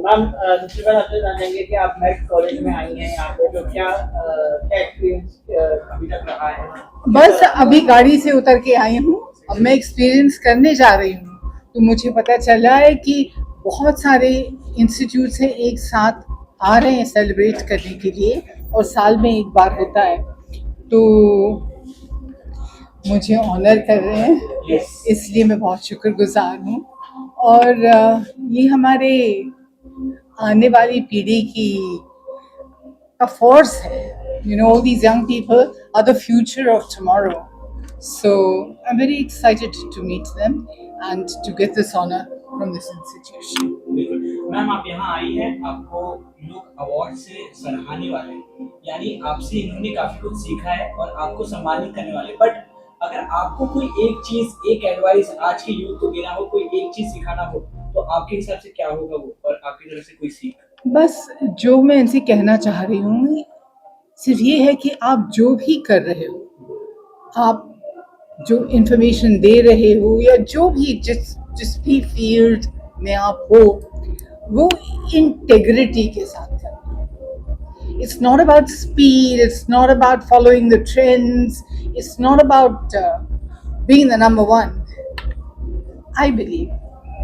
Ma'am सबसे पहले आपसे जान जाएंगे कि आप मेरिट कॉलेज में आई हैं यहाँ पे, तो क्या क्या एक्सपीरियंस अभी तक रहा है? बस अभी गाड़ी से उतर के आई हूँ, अब मैं एक्सपीरियंस करने जा रही हूँ। तो मुझे पता चला है कि बहुत सारे इंस्टीट्यूट्स हैं एक साथ आ रहे हैं सेलिब्रेट करने के लिए, और साल में एक बार होता है। तो मुझे ऑनर कर रहे हैं, इसलिए मैं बहुत शुक्रगुजार हूँ। और ये हमारे आने वाली पीढ़ी की का force है. You know, all these young people are the future of tomorrow. So I'm very excited to meet them and to get this honor from this institution. Ma'am आप यहाँ आई हैं, आपको लोग अवार्ड से सराहने वाले हैं, यानी आपसे इन्होंने काफी कुछ सीखा है और आपको सम्मानित करने वाले। बट अगर आपको कोई एक चीज, एक एडवाइस आज के यूथ को देना हो, कोई एक चीज सिखाना हो, तो आपके हिसाब से क्या होगा वो, और आपकी तरफ से कोई सीख? बस जो मैं इनसे कहना चाह रही हूँ सिर्फ ये है कि आप जो भी कर रहे हो, आप जो इंफॉर्मेशन दे रहे हो या जो भी जिस भी फील्ड में आप हो, वो इंटेग्रिटी के साथ करें। It's not about speed, it's not about following the trends, it's not about being the number one. I believe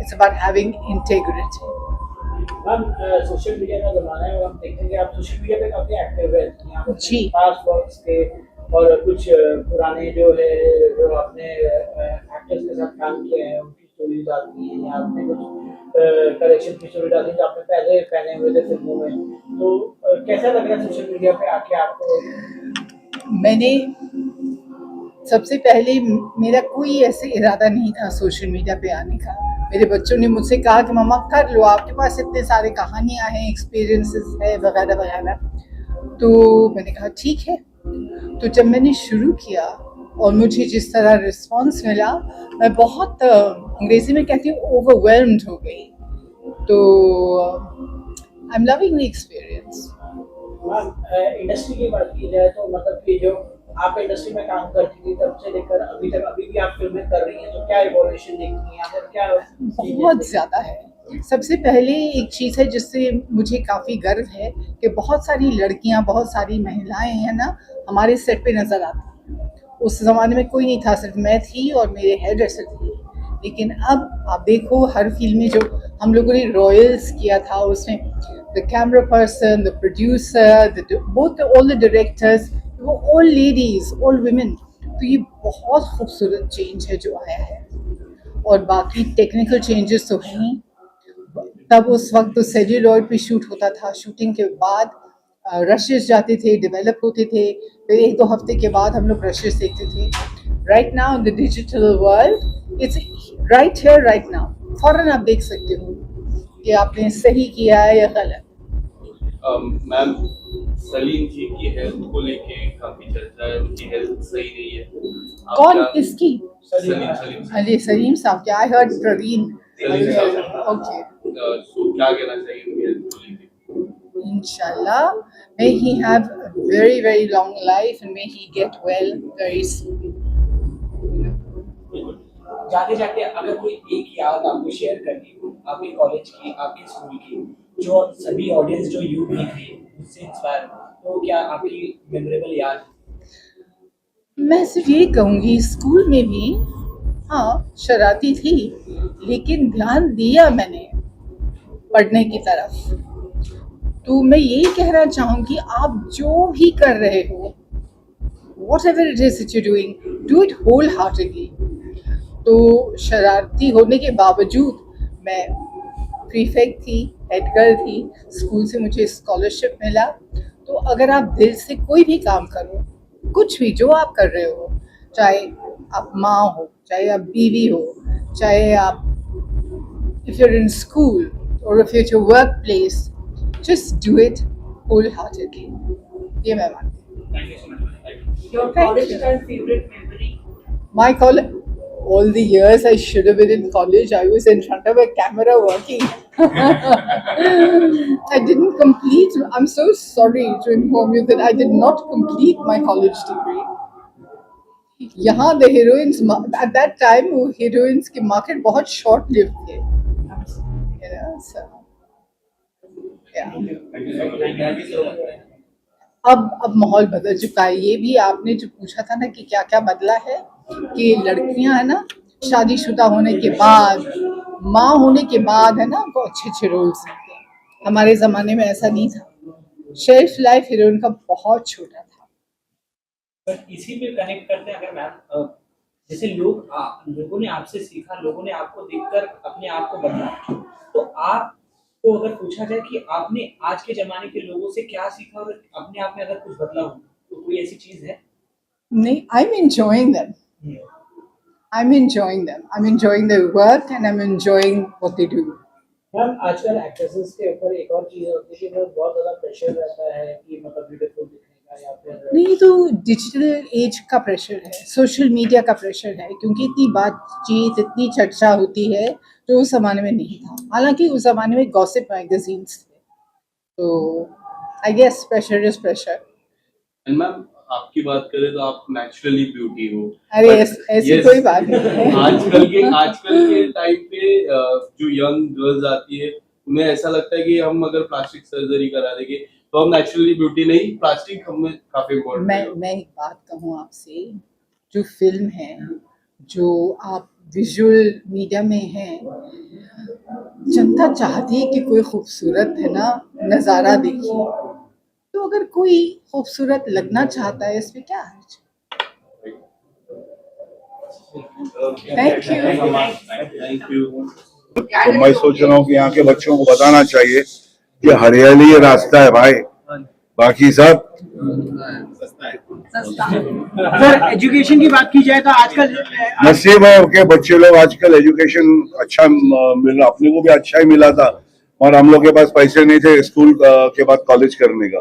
it's about having integrity. Ma'am social media का जमाना है और हम देखेंगे आप सोशल मीडिया पे काफी एक्टिव है। यहाँ पर जी। पास वर्क्स के और कुछ पुराने जो है, जो आपने एक्टर्स के साथ काम किए हैं उनकी स्टोरीज आती हैं, या आपने कुछ कलेक्शन की स्टोरी डाली जो आपने पहले पहने हुए थे फिल्मों में। तो कैसा लग रहा है सोशल मीडिया पे आके आपको? मैंने सबसे पहले मेरा कोई ऐसे इरादा नहीं था सोशल मीडिया पे आने का। मेरे बच्चों ने मुझसे कहा कि मम्मा कर लो, आपके पास इतने सारे कहानियाँ हैं, एक्सपीरियंसेस है वगैरह वगैरह। तो मैंने कहा ठीक है। तो जब मैंने शुरू किया और मुझे जिस तरह रिस्पांस मिला, मैं बहुत अंग्रेजी में कहती हूँ ओवरवेल्म्ड हो गई। तो I am loving the experience. Industry की बात की जाए तो मतलब कि जो आप इंडस्ट्री में काम करती थी तब से लेकर अभी तक, अभी भी आप फिल्में कर रही हैं, तो क्या इवोल्यूशन देखती हैं और क्या? बहुत ज़्यादा है। सबसे पहले एक चीज़ है जिससे मुझे काफ़ी गर्व है कि बहुत सारी लड़कियां, बहुत सारी महिलाएं हैं ना, हमारे सेट पे नज़र आती हैं। उस ज़माने में कोई नहीं था, सिर्फ मैं थी और मेरे हेयर ड्रेसर थी। लेकिन अब आप देखो हर फिल्म में जो हम लोगों ने रॉयल्स किया था, उसमें the camera person, the producer, both all the directors, वो ऑल लेडीज, ऑल वुमेन। तो ये बहुत खूबसूरत चेंज है जो आया है। और बाकी टेक्निकल चेंजेस तो हैं ही। तब उस वक्त तो सेल्यूलॉइड पे शूट होता था, शूटिंग के बाद रशेस जाते थे, डेवलप होते थे, फिर एक दो हफ्ते के बाद हम लोग रशेस देखते थे। Right now the digital world, it's right here right now, फौरन आप देख सकते हो कि आपने सही किया है या गलत। मैम सलीम जी की हेल्थ को लेके काफी चर्चा है, उनकी हेल्थ सही नहीं है। कौन, किसकी? सलीम अरे सलीम साहब क्या? I heard Praveen. ओके। तो क्या कहना चाहिए उनकी हेल्थ को लेके? Inshallah, may he have a very, very long life and may he get well very soon. जाते जाते अगर कोई एक याद आपको शेयर करनी हो आपके कॉलेज की, आपके स्कूल की, जो सभी ऑडियंस जो यूथ देख रही है उससे इंस्पायर हो, तो क्या आपकी मेमोरेबल याद? मैं सिर्फ ये कहूँगी, स्कूल में भी हाँ शरारती थी, लेकिन ध्यान दिया मैंने पढ़ने की तरफ। तो मैं यही कहना चाहूँगी, आप जो भी कर रहे हो, whatever it is that you're doing, do it wholeheartedly. तो शरारती होने के बावजूद मैं प्रीफेक्ट थी, हेड गर्ल थी, स्कूल से मुझे स्कॉलरशिप मिला। तो अगर आप दिल से कोई भी काम करो, कुछ भी जो आप कर रहे हो, चाहे आप माँ हो, चाहे आप बीवी हो, चाहे आप if you're in school or if you're at your workplace, just do it wholeheartedly. ये मैं मानती हूँ। Thank you so much. Your college time favorite memory? My college, all the years I should have been in college, I was in front of a camera working. I didn't complete, I'm so sorry to inform you that I did not complete my college degree. यहाँ the heroines, at that time heroines की market बहुत short lived थे. You know, so अब माहौल बदल चुका है। ये भी आपने जो पूछा था ना कि क्या क्या बदला है, कि लड़कियां है ना शादीशुदा होने के बाद, माँ होने के बाद है ना, उनको अच्छे अच्छे रोल्स मिलते हैं। हमारे ज़माने में ऐसा नहीं था। शेल्फ लाइफ हीरोइन का बहुत छोटा था। बट इसी पे कनेक्ट करते हैं अगर मैम, जैसे लोगों ने आपसे सीखा, लोगों ने आपको देखकर अपने आप को बदला, तो आपको अगर पूछा जाए कि आपने आज के जमाने के लोगों से क्या सीखा और अपने आप में अगर कुछ बदला हो, तो कोई ऐसी चीज है? नहीं, I am enjoying them. I'm enjoying their work and I'm enjoying what they do. Ma'am आजकल एक्ट्रेसेस के ऊपर एक और चीज होती है कि वो बहुत ज्यादा प्रेशर रहता है कि मतलब ब्यूटीफुल दिखने का, या फिर नहीं, तो डिजिटल एज का प्रेशर है, सोशल मीडिया का प्रेशर है, क्योंकि इतनी बातचीत, इतनी चर्चा होती है जो उस जमाने में नहीं था। हालांकि उस जमाने में गॉसिप मैगजीन्स थे, तो I guess pressure is pressure. And ma'am आपकी बात करें तो आप नेचुरली ब्यूटी हो। अरे ऐसी कोई बात नहीं है। आजकल के टाइम पे जो यंग गर्ल्स आती है उन्हें ऐसा लगता है कि हम अगर प्लास्टिक सर्जरी करा देंगे तो हम नेचुरली ब्यूटी नहीं, प्लास्टिक हमें काफी इम्पोर्टेंट है। मैं एक बात कहूँ आपसे, जो फिल्म है, जो आप विजुअल मीडिया में है, जनता चाहती है कि कोई खूबसूरत है ना नज़ारा देखिए, तो अगर कोई खूबसूरत लगना चाहता है इसमें क्या हर्ज? Thank you. तो मैं सोच रहा हूँ कि यहाँ के बच्चों को बताना चाहिए कि हरियाली ये रास्ता है भाई, बाकी सब सर एजुकेशन की बात की जाए तो आजकल नसीब है के बच्चे लोग आजकल एजुकेशन अच्छा मिल रहा, अपने को भी अच्छा ही मिला था और हम लोग के पास पैसे नहीं थे स्कूल के बाद कॉलेज करने का,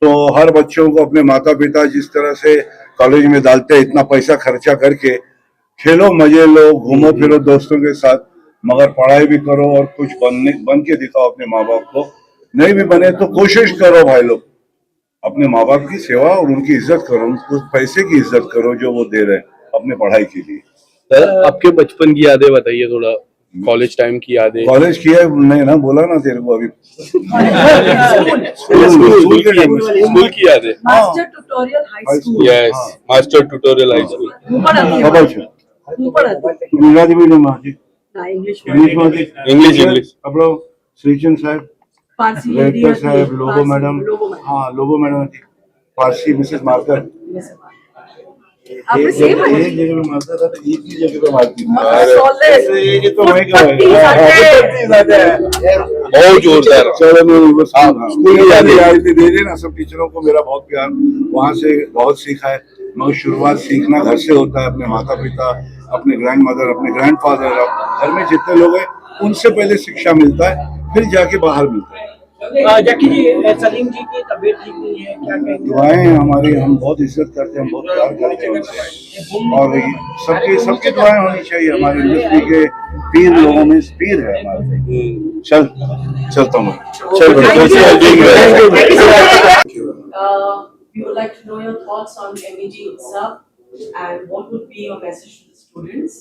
तो हर बच्चों को अपने माता पिता जिस तरह से कॉलेज में डालते हैं, इतना पैसा खर्चा करके, खेलो मजे लो, घूमो फिरो दोस्तों के साथ, मगर पढ़ाई भी करो और कुछ बन के दिखाओ अपने माँ बाप को। नहीं भी बने तो कोशिश करो भाई लोग, अपने माँ बाप की सेवा और उनकी इज्जत करो, उस पैसे की इज्जत करो जो वो दे रहे हैं अपने पढ़ाई के लिए। सर आपके बचपन की यादें बताइए थोड़ा, कॉलेज टाइम की यादें। कॉलेज किया नहीं ना, बोला ना तेरे को अभी। स्कूल की यादें। Master Tutorial High School. Yes, master tutorial high school. Gujarati medium English. English આપણો શ્રીચંદ સાહેબ, Farsi. डायरेक्टर साहब, लोगो मैडम, Logo madam. हाँ लोगो मैडम थी, फारसी मिसेस मार्कर। आपने सेम है? एक जगह पे मारता था तो एक ही जगह पे मारती थी। Solid. ये तो वही का बहुत जोरदार। चलो मैं बस स्कूल की यादें दे देना सब टीचरों को, मेरा बहुत प्यार, वहाँ से बहुत सीखा है, मगर शुरुआत सीखना घर से होता है, अपने माता पिता, अपने ग्रैंड मदर, अपने ग्रैंड फादर, घर में जितने लोग हैं उनसे पहले शिक्षा मिलता है, फिर जाके बाहर मिलता है। जक्की जी, सलीम जी की तबीयत ठीक नहीं है, क्या कहेंगे? दुआएं हमारी, हम बहुत इज्जत करते हैं, बहुत प्यार करते हैं उनसे, और सबकी दुआएं होनी चाहिए। हमारी इंडस्ट्री के पीर लोगों में पीर है हमारे। चलता हूँ। We would like to know your thoughts on MEG itself and what would be your message to the students?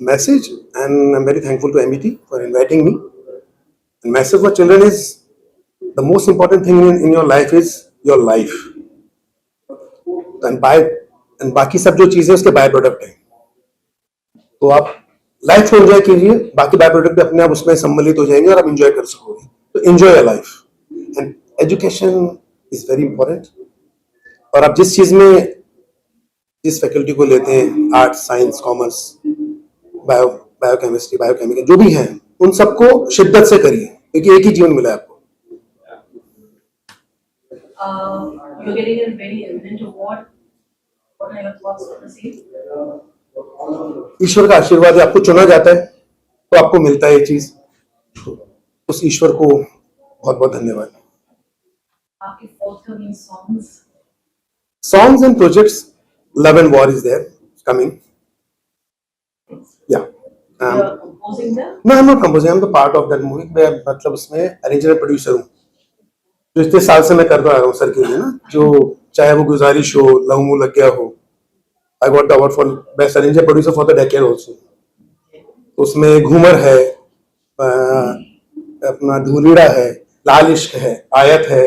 Message, and I'm very thankful to MET for inviting me. The message for children is the most important thing in your life is your life. And बाकी सब जो चीजें उसके by product है, तो आप life को enjoy कीजिए, बाकी बाय प्रोडक्ट अपने आप उसमें सम्मिलित हो जाएंगे और आप एंजॉय कर सकोगे। तो enjoy your life and education is very important. और आप जिस चीज में, जिस फैकल्टी को लेते हैं, art, science, commerce, biochemistry, biochemical, जो भी हैं, उन सबको शिद्दत से करिए, क्योंकि एक ही जीवन मिला है आपको। You're getting a very eminent award. What are your thoughts on the same? ईश्वर का आशीर्वाद है, आपको चुना जाता है तो आपको मिलता है ये चीज, तो उस ईश्वर को बहुत बहुत धन्यवाद। आपके forthcoming songs? Songs and projects, Love and War is there, coming. Yeah. You're composing them? No, I'm not composing, I'm the part of that movie. मैं मतलब उसमें अरेंजर प्रोड्यूसर हूँ, जो इतने साल से मैं करता आ रहा हूँ सर के लिए ना, जो चाहे वो गुजारिश हो, लहू मुँह लग गया हो। I got the award for best arranger producer for the decade also. उसमें घूमर है, अपना धूलिड़ा है, लाल इश्क है, आयत है,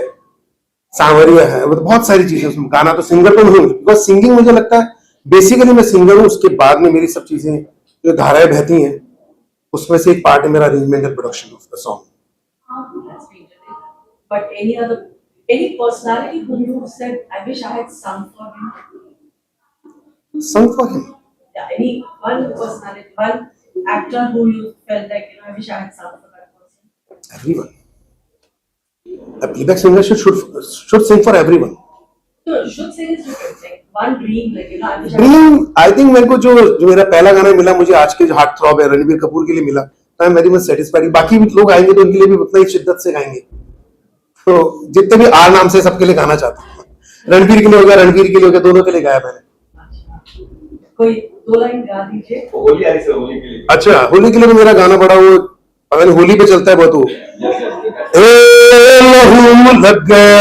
सांवरिया है, मतलब बहुत सारी चीजें उसमें। गाना तो सिंगर तो नहीं हूँ, बिकॉज सिंगिंग मुझे लगता है बेसिकली मैं सिंगर हूँ, उसके बाद में मेरी सब चीजें जो धाराएं बहती हैं उसमें से एक पार्ट है मेरा arrangement and production of the song. That's been done. But any personality whom you said, I wish I had sung for him? संग for him, Yeah, any one personality, one actor who you felt like, I wish I had sung for that person? Everyone, a playback singer should sing for everyone. No, should say is different. Like one dream, like I wish I had. Dream, I think मेरे को जो मेरा पहला गाना मिला मुझे आज के जो हार्ट थ्रॉब है रणबीर कपूर के लिए मिला, तो I am very much satisfied. बाकी भी लोग आएंगे तो उनके लिए भी उतना ही शिद्दत से गाएंगे। तो जितने भी आर नाम से सबके लिए गाना चाहता हूँ, रणबीर के लिए हो गया, रणबीर के लिए हो गया, दोनों के लिए गाया मैंने। कोई दो लाइन गा दीजिए। होली आ रही है, होली के लिए। अच्छा, होली के लिए तो मेरा गाना बड़ा वो पता नहीं होली पे चलता है बहुत, वो ए लहू लग गया,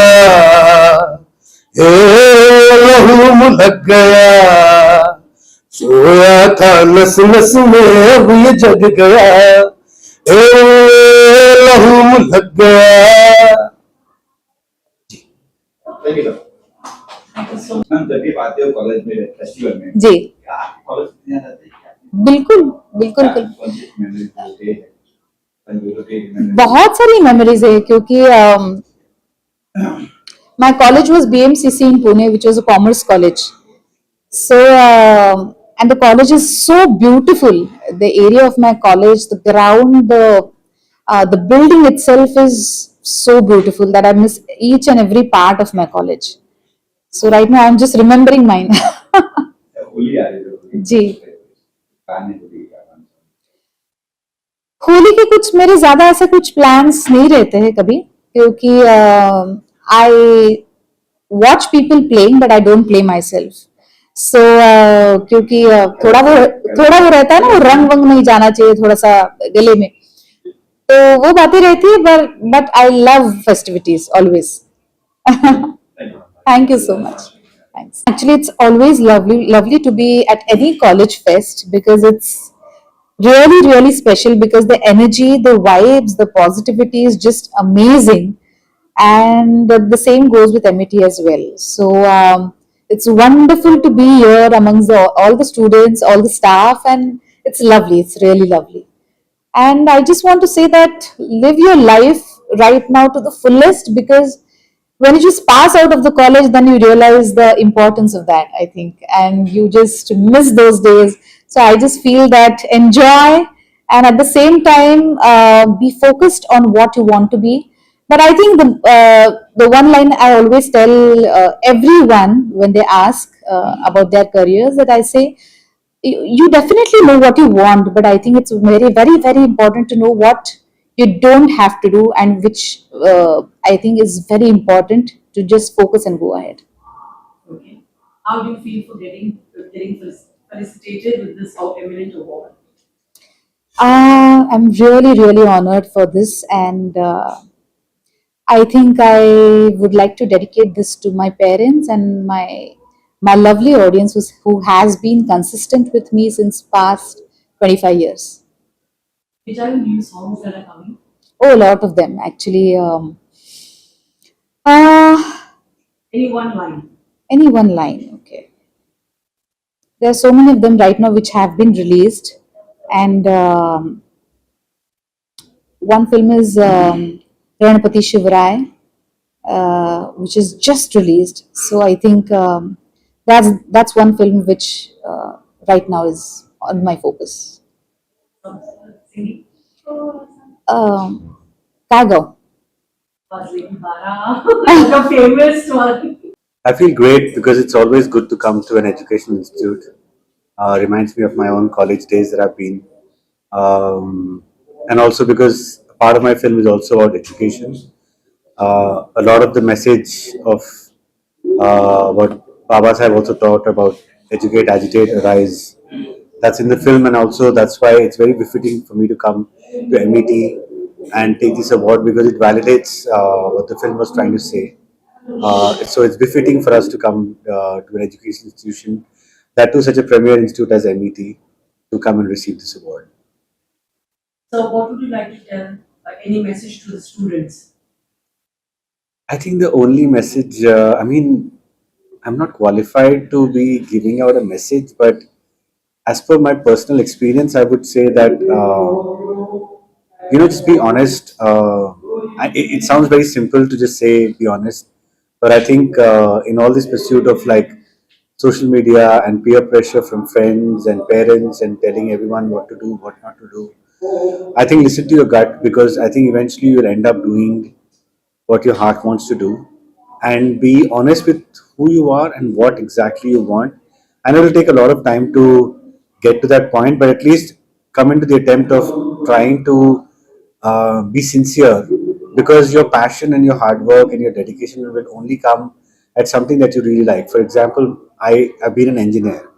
ए लहू लग गया, सोया था नस नस में अब ये जग गया, ए लहू लग गया। मैम जब भी आते हो कॉलेज में फेस्टिवल में जी कॉलेज में जाते बिल्कुल बिल्कुल बहुत सारी मेमोरीज है क्योंकि my college was BMCC in Pune, which was a commerce college. So and the college is so beautiful. The area of my college, the ground, the building itself is so beautiful that I miss each and every part of my college. So right now I'm just remembering mine. Holi आ रही है जी गाने होली का होली के कुछ मेरे ज्यादा ऐसे कुछ प्लान्स नहीं रहते हैं कभी क्योंकि I watch people playing but I don't play my self so क्योंकि थोड़ा वो रहता है ना, वो रंग वंग नहीं जाना चाहिए थोड़ा सा गले में, तो वो बातें रहती है, but I love festivities always. Thank you so much. Thanks. Actually, it's always lovely to be at any college fest because it's really special because the energy, the vibes, the positivity is just amazing, and the same goes with MET as well. So it's wonderful to be here amongst all the students, all the staff, and it's lovely. It's really lovely. And I just want to say that live your life right now to the fullest because when you just pass out of the college, then you realize the importance of that, I think, and you just miss those days. So I just feel that enjoy and at the same time be focused on what you want to be. But I think the one line I always tell everyone when they ask about their careers, that I say, you definitely know what you want, but I think it's very important to know what you don't have to do, and which I think is very important to just focus and go ahead. Okay. How do you feel for getting felicitated with this eminent award? I'm really honored for this, and I think I would like to dedicate this to my parents and my lovely audience who has been consistent with me since past 25 years. Which are the new songs that are coming? Oh, a lot of them actually. Any one line? Any one line, okay. There are so many of them right now which have been released, and one film is Ranapati Shivarai, which is just released. So I think that's one film which right now is on my focus. Singing? Cargo. Buzzing Bara. The famous one. I feel great because it's always good to come to an educational institute. Reminds me of my own college days that I've been. And also because part of my film is also about education. A lot of the message of what Baba Sahib also taught about educate, agitate, arise. That's in the film, and also that's why it's very befitting for me to come to MET and take this award because it validates what the film was trying to say. So it's befitting for us to come to an education institution, that too such a premier institute as MET, to come and receive this award. So what would you like to tell, any message to the students? I think the only message, I mean, I'm not qualified to be giving out a message, but as per my personal experience, I would say that, just be honest. It sounds very simple to just say be honest, but I think in all this pursuit of like social media and peer pressure from friends and parents and telling everyone what to do, what not to do, I think listen to your gut, because I think eventually you'll end up doing what your heart wants to do, and be honest with who you are and what exactly you want. And it will take a lot of time to get to that point, but at least come into the attempt of trying to be sincere, because your passion and your hard work and your dedication will only come at something that you really like. For example, I have been an engineer,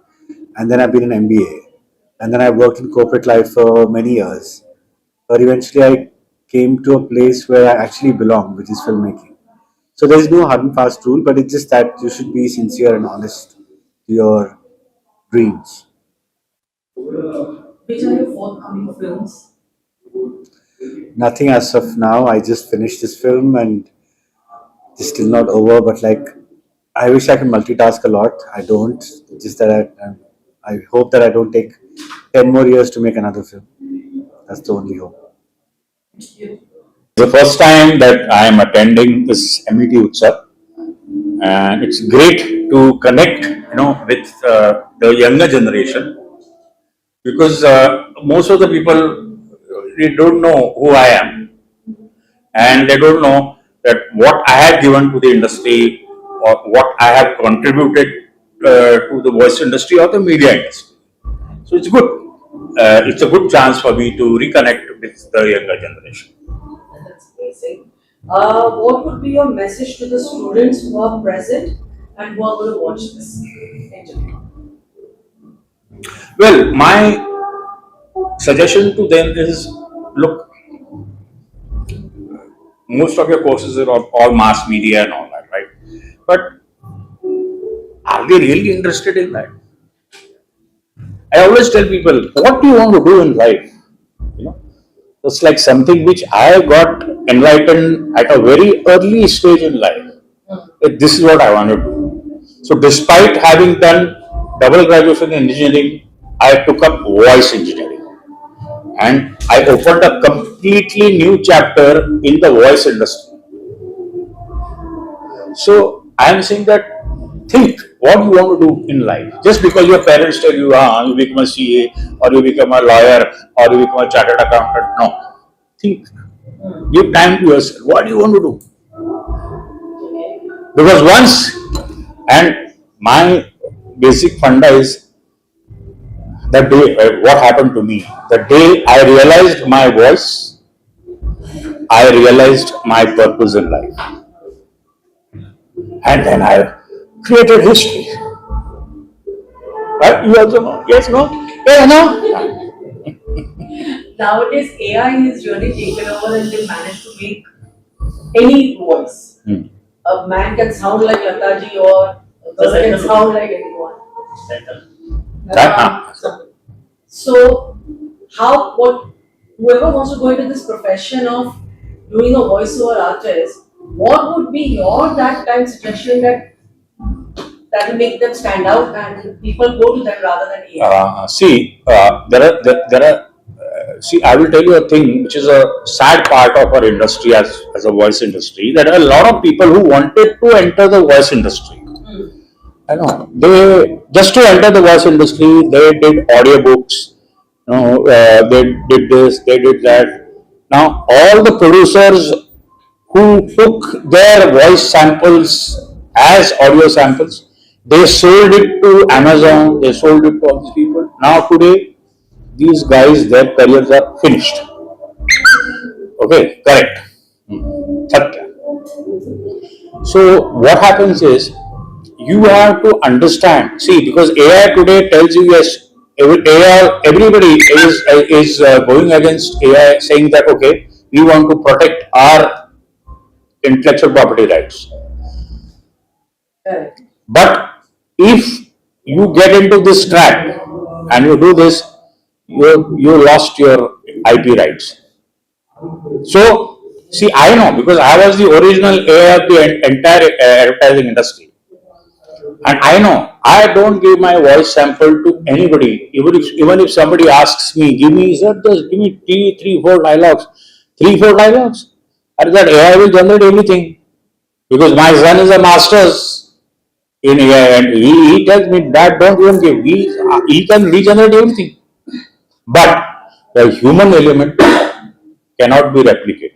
and then I've been an MBA, and then I worked in corporate life for many years. But eventually, I came to a place where I actually belong, which is filmmaking. So there is no hard and fast rule, but it's just that you should be sincere and honest to your dreams. Which are your forthcoming films? Nothing as of now. I just finished this film and it's still not over. But like, I wish I could multitask a lot. I don't. It's just that I hope that I don't take 10 more years to make another film. That's the only hope. The first time that I am attending this MET Utsav, and it's great to connect, with the younger generation, because most of the people they don't know who I am, and they don't know that what I have given to the industry or what I have contributed to the voice industry or the media industry. So it's good. It's a good chance for me to reconnect with the younger generation. That's amazing. What would be your message to the students who are present and who are going to watch this interview? Well, my suggestion to them is, look, most of your courses are all mass media and all that, right? But are they really interested in that? I always tell people, what do you want to do in life? It's like something which I got enlightened at a very early stage in life. This is what I want to do. So despite having done double graduation in engineering, I took up voice engineering. And I opened a completely new chapter in the voice industry. So I am saying that think what you want to do in life. Just because your parents tell you, you become a CA or you become a lawyer or you become a chartered accountant. No. Think. Give time to yourself. What do you want to do? Because and my basic funda is the day, what happened to me. The day I realized my voice, I realized my purpose in life. And then I created history. Right? You also know? Yes, no? Yeah, no? Nowadays, AI is really taken over and they managed to make any voice. A man can sound like Lataji or a girl can sound like anyone. So, whoever wants to go into this profession of doing a voiceover artist, what would be your that time suggestion that will make them stand out and people go to them rather than AI? See, I will tell you a thing which is a sad part of our industry as a voice industry. There are a lot of people who wanted to enter the voice industry. I know they just to enter the voice industry, they did audiobooks. They did this, they did that. Now all the producers who took their voice samples as audio samples, they sold it to Amazon, they sold it to all these people. Now today, these guys, their careers are finished. Okay, correct. Satya. So what happens is, you have to understand. See, because AI today tells you yes, everybody is going against AI, saying that okay, we want to protect our intellectual property rights. Correct. But if you get into this track and you do this, you lost your IP rights. So See, I know because I was the original AI of the entire advertising industry. And I know I don't give my voice sample to anybody. Even if somebody asks me, sir, just give me three, four dialogues. 3, 4 dialogues. And that AI will generate everything. Because my son is a master's in AI and he tells me that don't even give. He can regenerate everything. But the human element cannot be replicated.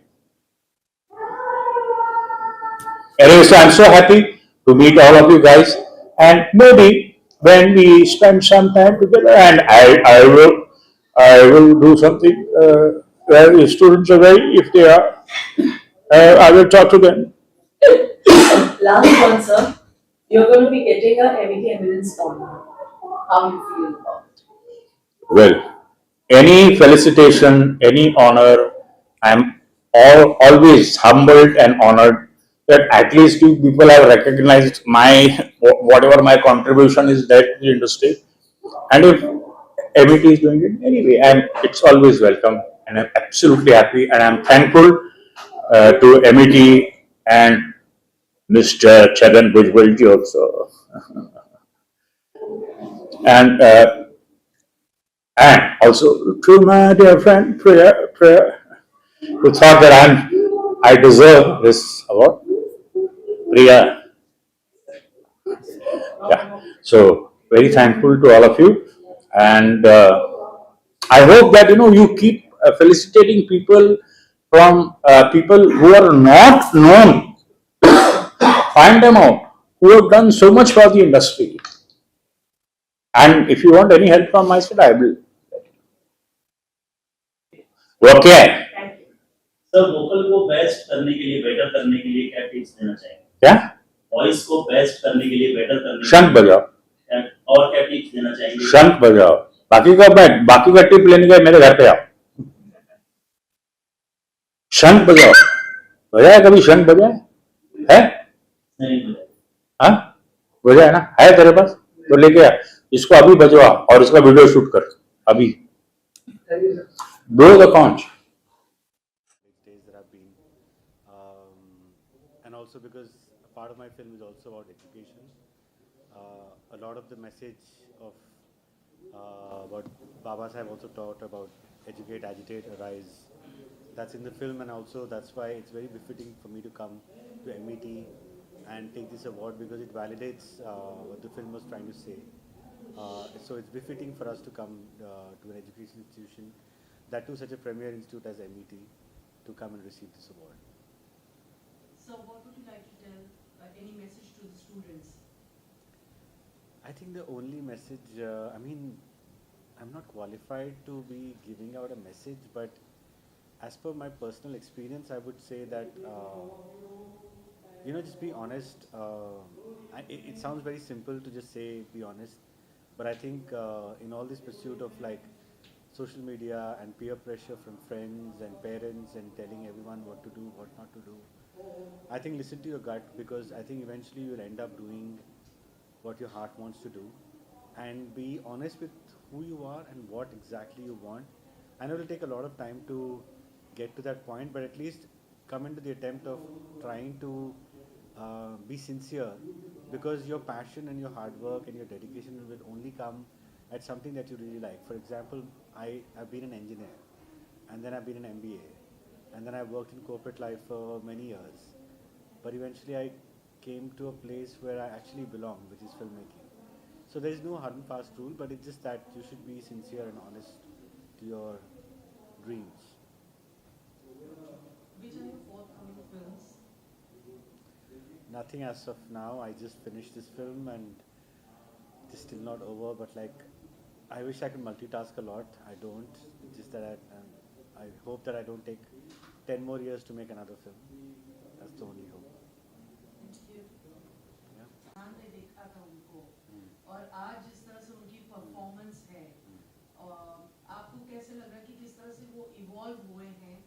Anyway, so I'm so happy to meet all of you guys, and maybe when we spend some time together, and I will do something where the students are very, if they are, I will talk to them. Last one, sir. You're going to be getting a MET Eminence Honor. How you feel about it? Well, any felicitation, any honor, I'm always humbled and honored that at least you people have recognized my whatever my contribution is there to the industry. And if MET is doing it anyway, and it's always welcome, and I'm absolutely happy, and I'm thankful to MET and Mr. Chhagan Bhujbalji also, and also to my dear friend Priya, who thought that I deserve this award. Priya, yeah. So very thankful to all of you, and I hope that you keep felicitating people from people who are not known. Find them out who have done so much for the industry. And if you want any help from my side, I will. Okay. Sir vocal को best करने के लिए, better करने के लिए क्या tips देना चाहेंगे? क्या? वॉइस को बेस्ट करने के लिए, बेटर करने के लिए शंख बजाओ। और क्या टिप्स देना चाहेंगे? शंख बजाओ। बाकी का टिप लेने के मेरे घर पे आओ। शंख बजाओ। बजाया कभी शंख बजाया? है? नहीं बजाया। हाँ? बजाया ना? है तेरे पास? तो लेके आ। इसको अभी बजवा और इसका वीडियो शूट कर अभी। Blow the conch. Days that I've been, and also because a part of my film is also about education. A lot of the message of what Baba Sahib also taught about educate, agitate, arise. That's in the film, and also that's why it's very befitting for me to come to MET and take this award because it validates what the film was trying to say. So it's befitting for us to come to an education institution, that too such a premier institute as MET, to come and receive this award. So what would you like to tell, any message to the students? I think the only message, I'm not qualified to be giving out a message, but as per my personal experience, I would say that, just be honest. It sounds very simple to just say, be honest, but I think in all this pursuit of like social media and peer pressure from friends and parents and telling everyone what to do, what not to do, I think listen to your gut, because I think eventually you'll end up doing what your heart wants to do, and be honest with who you are and what exactly you want. I know it'll take a lot of time to get to that point, but at least come into the attempt of trying to be sincere, because your passion and your hard work and your dedication will only come at something that you really like. For example, I've been an engineer, and then I've been an MBA, and then I worked in corporate life for many years, but eventually I came to a place where I actually belong, which is filmmaking. So there is no hard and fast rule, but it's just that you should be sincere and honest to your dreams. Which are your forthcoming films? Nothing as of now. I just finished this film and it's still not over, but like, I wish I could multitask a lot. I don't. It's just that I hope that I don't take 10 more years to make another film. That's the only hope. हमने देखा था उनको और आज जिस तरह से उनकी परफॉर्मेंस है, आपको कैसे लग रहा है कि किस तरह से वो इवॉल्व हुए हैं,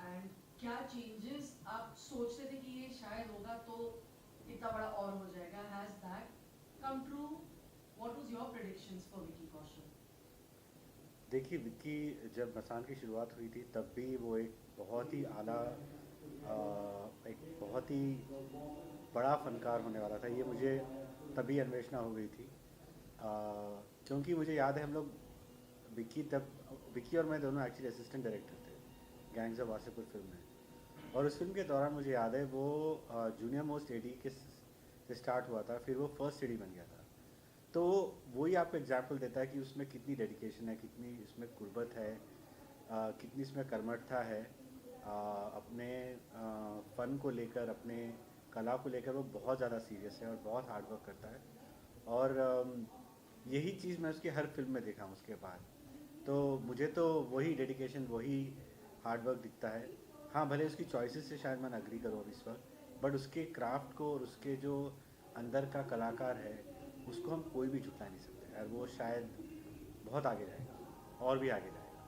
एंड क्या चेंजेस आप सोचते थे कि ये शायद होगा तो इतना बड़ा और हो जाएगा? Has that come true? What was your predictions for Vicky Kaushal? देखिए, विक्की जब मसान की शुरुआत हुई थी तब भी वो एक बहुत ही आला एक बहुत ही बड़ा फनकार होने वाला था। ये मुझे तभी अन्वेषणा हो गई थी, क्योंकि मुझे याद है हम लोग विक्की और मैं दोनों एक्चुअली असिस्टेंट डायरेक्टर थे गैंग्स ऑफ वासेपुर फिल्म में। और उस फिल्म के दौरान मुझे याद है वो जूनियर मोस्ट एडी के से स्टार्ट हुआ था, फिर वो फर्स्ट एडी बन गया था। तो वही आपको एग्जाम्पल देता है कि उसमें कितनी डेडिकेशन है, कितनी इसमें कुर्बत है, कितनी इसमें कर्मठता है। अपने फ़न को लेकर, अपने कला को लेकर वो बहुत ज़्यादा सीरियस है और बहुत हार्ड वर्क करता है। और यही चीज़ मैं उसकी हर फिल्म में देखा हूँ उसके बाद। तो मुझे तो वही डेडिकेशन, वही हार्ड वर्क दिखता है। हाँ, भले उसकी चॉइसेस से शायद मैं अग्री करूँ इस वक्त, बट उसके क्राफ्ट को और उसके जो अंदर का कलाकार है उसको हम कोई भी झुका नहीं सकते और वो शायद बहुत आगे जाएगा और भी आगे जाएगा।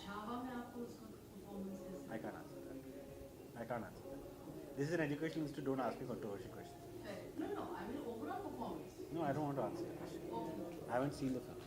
छावा में आपको उसका परफॉर्मेंस कैसा I can't answer that. I can't answer that. This is an educational institute. Don't ask me controversial questions. है? No, I mean overall performance. No, I don't want to answer that question. Okay. I haven't seen the film.